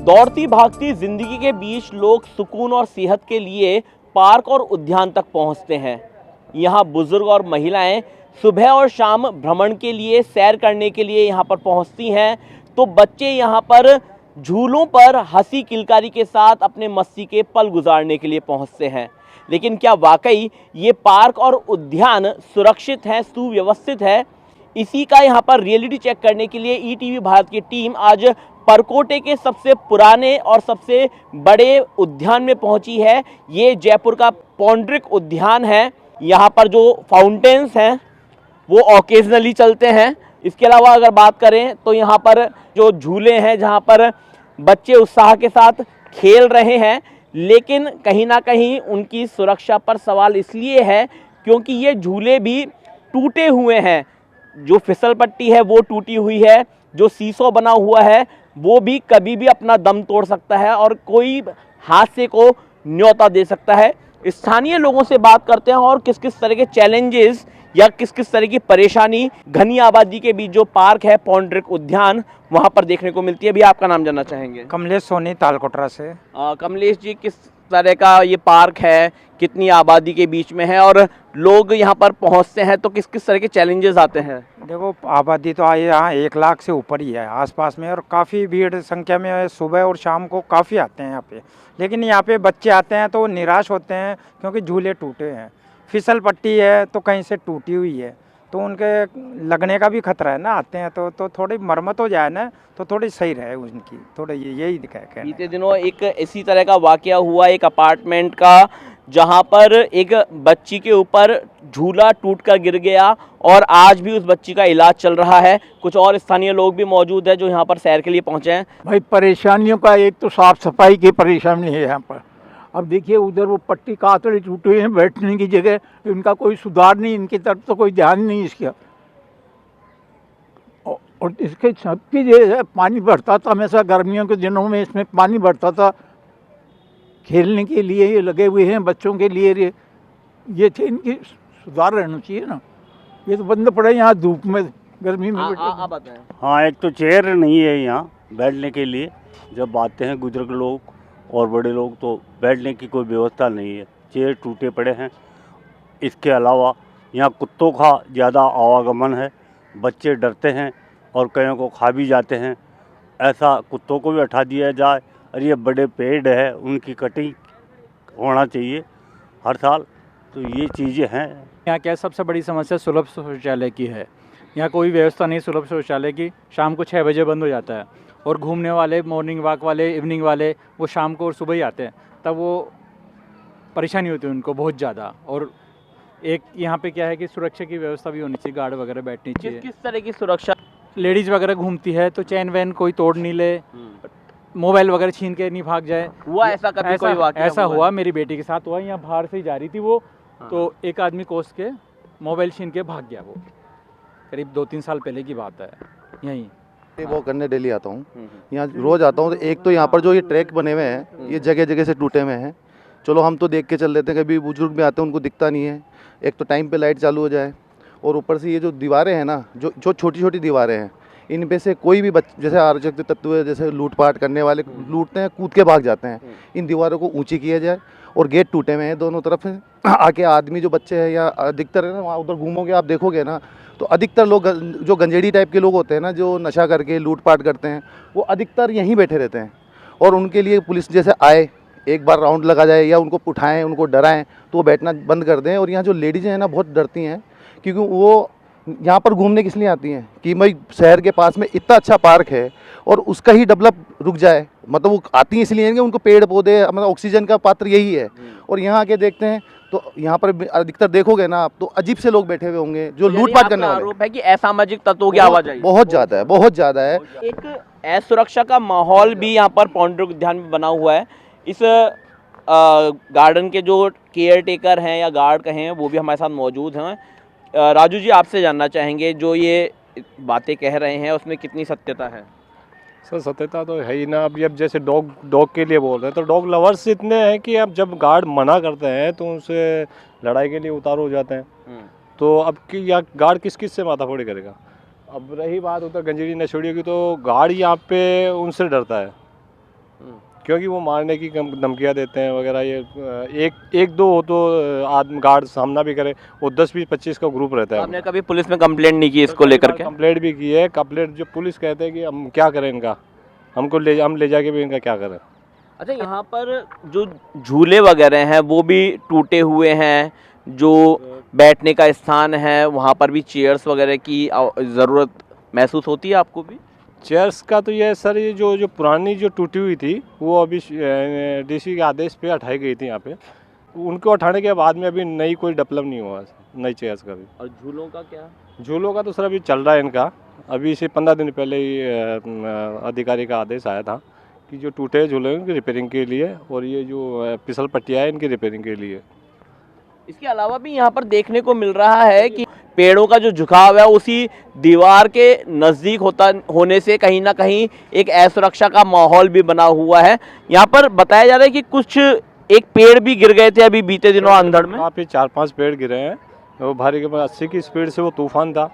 दौड़ती भागती जिंदगी के बीच लोग सुकून और सेहत के लिए पार्क और उद्यान तक पहुंचते हैं। यहाँ बुजुर्ग और महिलाएं सुबह और शाम भ्रमण के लिए, सैर करने के लिए यहाँ पर पहुंचती हैं, तो बच्चे यहाँ पर झूलों पर हंसी किलकारी के साथ अपने मस्ती के पल गुजारने के लिए पहुंचते हैं। लेकिन क्या वाकई ये पार्क और उद्यान सुरक्षित है, सुव्यवस्थित है? इसी का यहाँ पर रियलिटी चेक करने के लिए ईटीवी भारत की टीम आज परकोटे के सबसे पुराने और सबसे बड़े उद्यान में पहुंची है। ये जयपुर का पौंड्रिक उद्यान है। यहाँ पर जो फाउंटेन्स हैं वो ओकेजनली चलते हैं। इसके अलावा अगर बात करें तो यहाँ पर जो झूले हैं, जहाँ पर बच्चे उत्साह के साथ खेल रहे हैं, लेकिन कहीं ना कहीं उनकी सुरक्षा पर सवाल इसलिए है क्योंकि ये झूले भी टूटे हुए हैं। जो फिसल पट्टी है वो टूटी हुई है, जो सीसो बना हुआ है वो भी कभी भी अपना दम तोड़ सकता है और कोई हादसे को न्योता दे सकता है। स्थानीय लोगों से बात करते हैं और किस किस तरह के चैलेंजेस या किस किस तरह की परेशानी घनी आबादी के बीच जो पार्क है पौंड्रिक उद्यान, वहां पर देखने को मिलती है। अभी आपका नाम जानना चाहेंगे? कमलेश सोनी, तालकोटरा से। कमलेश जी, किस तरह का ये पार्क है, कितनी आबादी के बीच में है और लोग यहाँ पर पहुँचते हैं तो किस किस तरह के चैलेंजेस आते हैं? देखो, आबादी तो आई यहाँ 1 लाख से ऊपर ही है आसपास में, और काफ़ी भीड़ संख्या में सुबह और शाम को काफ़ी आते हैं यहाँ पे। लेकिन यहाँ पे बच्चे आते हैं तो निराश होते हैं क्योंकि झूले टूटे हैं, फिसल पट्टी है तो कहीं से टूटी हुई है, तो उनके लगने का भी खतरा है ना। आते हैं तो थोड़ी मरम्मत हो जाए ना तो थोड़ी सही रहे उनकी, थोड़ा यही कहना है। बीते दिनों एक इसी तरह का वाकया हुआ एक अपार्टमेंट का, जहां पर एक बच्ची के ऊपर झूला टूटकर गिर गया और आज भी उस बच्ची का इलाज चल रहा है। कुछ और स्थानीय लोग भी मौजूद हैं जो यहाँ पर सैर के लिए पहुंचे हैं। भाई, परेशानियों का एक तो साफ सफाई की परेशानी है यहाँ पर। अब देखिए, उधर वो पट्टी कातड़े टूटे हैं, बैठने की जगह इनका कोई सुधार नहीं, इनकी तरफ तो कोई ध्यान नहीं इसका। और इसके सबकी जो है पानी बढ़ता था हमेशा, गर्मियों के दिनों में इसमें पानी बढ़ता था। खेलने के लिए ये लगे हुए हैं, बच्चों के लिए ये थे, इनकी सुधार रहना चाहिए ना। ये तो बंद पड़े यहाँ धूप में, गर्मी में। आप बताएं। हाँ, एक तो चेयर नहीं है यहाँ बैठने के लिए। जब आते हैं बुजुर्ग लोग और बड़े लोग तो बैठने की कोई व्यवस्था नहीं है, चेयर टूटे पड़े हैं। इसके अलावा यहाँ कुत्तों का ज़्यादा आवागमन है, बच्चे डरते हैं और कईयों को खा भी जाते हैं। ऐसा कुत्तों को भी हटा दिया जाए। और ये बड़े पेड़ है, उनकी कटिंग होना चाहिए हर साल। तो ये चीज़ें हैं। यहाँ क्या सबसे बड़ी समस्या सुलभ शौचालय की है। यहाँ कोई व्यवस्था नहीं सुलभ शौचालय की। शाम को 6 बजे बंद हो जाता है और घूमने वाले, मॉर्निंग वॉक वाले, इवनिंग वाले वो शाम को और सुबह ही आते हैं, तब वो परेशानी होती है उनको बहुत ज़्यादा। और एक यहाँ पे क्या है कि सुरक्षा की व्यवस्था भी होनी चाहिए, गार्ड वगैरह बैठनी चाहिए। किस तरह की सुरक्षा? लेडीज़ वगैरह घूमती है तो चैन वैन कोई तोड़ नहीं ले, मोबाइल वगैरह छीन के नहीं भाग जाए। हुआ ऐसा कभी? कोई वाकया ऐसा हुआ, मेरी बेटी के साथ हुआ। यहाँ बाहर से ही जा रही थी वो, तो एक आदमी कोस के मोबाइल छीन के भाग गया। वो करीब 2-3 साल पहले की बात है। यहीं वो करने डेली आता हूँ, यहाँ रोज आता हूँ। तो एक तो यहाँ पर जो ये ट्रैक बने हुए हैं ये जगह जगह से टूटे हुए हैं। चलो हम तो देख के चल देते हैं, कभी बुजुर्ग भी आते हैं उनको दिखता नहीं है। एक तो टाइम पे लाइट चालू हो जाए, और ऊपर से ये जो दीवारें हैं ना, जो छोटी छोटी दीवारें हैं, इन पे से कोई भी जैसे अराजक तत्व है, जैसे लूटपाट करने वाले लूटते हैं, कूद के भाग जाते हैं। इन दीवारों को ऊंची किया जाए। और गेट टूटे हुए हैं दोनों तरफ से। आके आदमी जो बच्चे हैं या अधिकतर है ना, वहाँ उधर घूमोगे आप देखोगे ना, तो अधिकतर लोग जो गंजेड़ी टाइप के लोग होते हैं ना, जो नशा करके लूटपाट करते हैं, वो अधिकतर यहीं बैठे रहते हैं। और उनके लिए पुलिस जैसे आए, एक बार राउंड लगा जाए या उनको उठाएं, उनको डराएं, तो वो बैठना बंद कर दें। और यहाँ जो लेडीज़ हैं ना, बहुत डरती हैं, क्योंकि वो यहाँ पर घूमने किस लिए आती हैं कि भाई शहर के पास में इतना अच्छा पार्क है और उसका ही डेवलप रुक जाए। मतलब वो आती हैं इसलिए कि उनको पेड़ पौधे, मतलब ऑक्सीजन का पात्र यही है। और यहाँ आके देखते हैं तो यहाँ पर अधिकतर देखोगे ना आप, तो अजीब से लोग बैठे हुए होंगे जो लूटपाट करने वाले। आरोप है कि असामाजिक तत्वों की आवाजाही बहुत ज़्यादा है, बहुत ज़्यादा है। एक असुरक्षा का माहौल भी यहाँ पर पौंड्रिक उद्यान में बना हुआ है। इस गार्डन के जो केयर टेकर हैं या गार्ड कहें, वो भी हमारे साथ मौजूद हैं। राजू जी, आपसे जानना चाहेंगे, जो ये बातें कह रहे हैं उसमें कितनी सत्यता है? सर, सत्यता तो है ही ना। अब जैसे डॉग के लिए बोल रहे हैं, तो डॉग लवर्स इतने हैं कि अब जब गार्ड मना करते हैं तो उनसे लड़ाई के लिए उतारू हो जाते हैं। तो अब कि या गार्ड किस किस से माथाफोड़ी करेगा। अब रही बात उधर गंजेड़ी नशेड़ियों की, तो गार्ड यहाँ पे उनसे डरता है। क्योंकि वो मारने की धमकियाँ देते हैं वगैरह। ये एक दो हो तो आदमी गार्ड सामना भी करे, वो 10-20-25 का ग्रुप रहता है। आपने कभी पुलिस में कंप्लेंट नहीं की इसको लेकर के? कंप्लेंट भी की है। कंप्लेंट जो पुलिस कहते हैं कि हम क्या करें इनका, हम ले जाके भी इनका क्या करें। अच्छा, यहाँ पर जो झूले वगैरह हैं वो भी टूटे हुए हैं, जो बैठने का स्थान है वहाँ पर भी चेयर्स वगैरह की ज़रूरत महसूस होती है आपको भी? चेयर्स का तो ये सर, ये जो पुरानी जो टूटी हुई थी वो अभी डीसी के आदेश पे हटाई गई थी यहाँ पे। उनको हटाने के बाद में अभी नई कोई डेवलप नहीं हुआ नई चेयर्स का भी। और झूलों का क्या? झूलों का तो सर अभी चल रहा है इनका। अभी से 15 दिन पहले ही अधिकारी का आदेश आया था कि जो टूटे झूले उनकी रिपेयरिंग के लिए, और ये जो फिसल पट्टियाँ है इनकी रिपेयरिंग के लिए। इसके अलावा भी यहाँ पर देखने को मिल रहा है कि पेड़ों का जो झुकाव है उसी दीवार के नज़दीक होने से कहीं ना कहीं एक असुरक्षा का माहौल भी बना हुआ है। यहाँ पर बताया जा रहा है कि कुछ एक पेड़ भी गिर गए थे अभी बीते दिनों अंधड़ में। वहाँ पे 4-5 पेड़ गिरे हैं। वो भारी के 80 की स्पीड से वो तूफान था।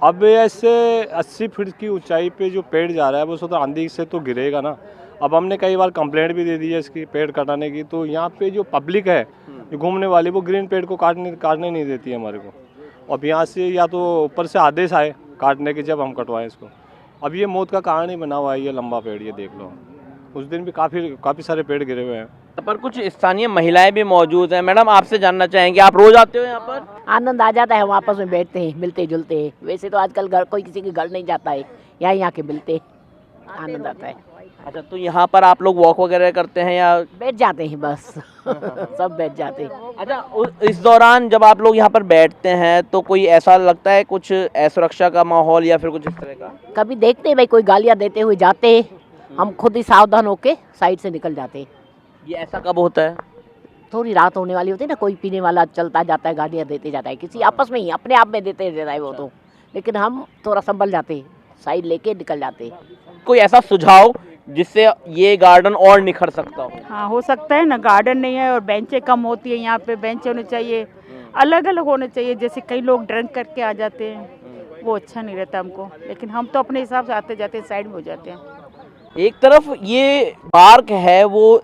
अब ऐसे 80 फीट की ऊंचाई पे जो पेड़ जा रहा है वो तो आंधी से तो गिरेगा ना। अब हमने कई बार कंप्लेंट भी दे दी है इसकी पेड़ कटाने की। तो यहाँ पे जो पब्लिक है जो घूमने वाली, वो ग्रीन पेड़ को काटने नहीं देती है हमारे को। अब यहाँ से या तो ऊपर से आदेश आए काटने के, जब हम कटवाएं इसको। अब ये मौत का कारण ही बना हुआ है ये लंबा पेड़, ये देख लो। उस दिन भी काफ़ी सारे पेड़ गिरे हुए हैं। यहाँ पर कुछ स्थानीय महिलाएं भी मौजूद हैं। मैडम, आपसे जानना चाहेंगे, आप रोज आते हो यहाँ पर? आनंद आ जाता है, हम आपस में बैठते हैं, मिलते जुलते हैं। वैसे तो आजकल घर कोई किसी के घर नहीं जाता है, यहाँ के मिलते, आनंद आता है। अच्छा, तो यहाँ पर आप लोग वॉक वगैरह करते हैं या बैठ जाते हैं बस सब बैठ जाते हैं। अच्छा, इस दौरान जब आप लोग यहाँ पर बैठते हैं तो कोई ऐसा लगता है कुछ असुरक्षा का माहौल या फिर कुछ इस तरह का? कभी देखते हैं भाई कोई गालियाँ देते हुए जाते हैं, हम खुद ही सावधान होके साइड से निकल जाते हैं। ये ऐसा कब होता है? थोड़ी रात होने वाली होती है ना, कोई पीने वाला चलता जाता है, गालियाँ देते जाता है, किसी आपस में ही अपने आप में देते रहता है वो तो। लेकिन हम थोड़ा संभल जाते हैं, साइड लेके निकल जाते हैं। कोई ऐसा सुझाव जिससे ये गार्डन और निखर सकता हो? हाँ, हो सकता है ना। गार्डन नहीं है और बेंचें कम होती है, यहाँ पे बेंच होने चाहिए, अलग अलग होने चाहिए। जैसे कई लोग ड्रिंक करके आ जाते हैं, वो अच्छा नहीं रहता हमको। लेकिन हम तो अपने हिसाब से आते जाते साइड में हो जाते हैं। एक तरफ ये पार्क है वो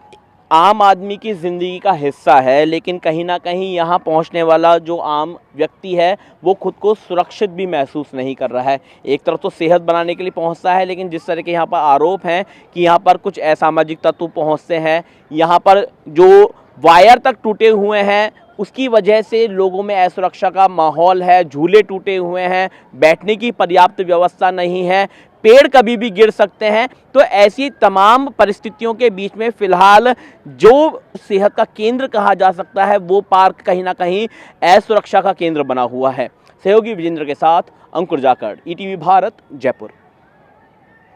आम आदमी की ज़िंदगी का हिस्सा है, लेकिन कहीं ना कहीं यहाँ पहुँचने वाला जो आम व्यक्ति है वो खुद को सुरक्षित भी महसूस नहीं कर रहा है। एक तरफ तो सेहत बनाने के लिए पहुँचता है, लेकिन जिस तरह के यहाँ पर आरोप हैं कि यहाँ पर कुछ असामाजिक तत्व पहुँचते हैं, यहाँ पर जो वायर तक टूटे हुए हैं उसकी वजह से लोगों में असुरक्षा का माहौल है, झूले टूटे हुए हैं, बैठने की पर्याप्त व्यवस्था नहीं है, पेड़ कभी भी गिर सकते हैं। तो ऐसी तमाम परिस्थितियों के बीच में फ़िलहाल जो सेहत का केंद्र कहा जा सकता है वो पार्क कहीं ना कहीं असुरक्षा का केंद्र बना हुआ है। सहयोगी विजेंद्र के साथ अंकुर जाखड़, ईटीवी भारत, जयपुर।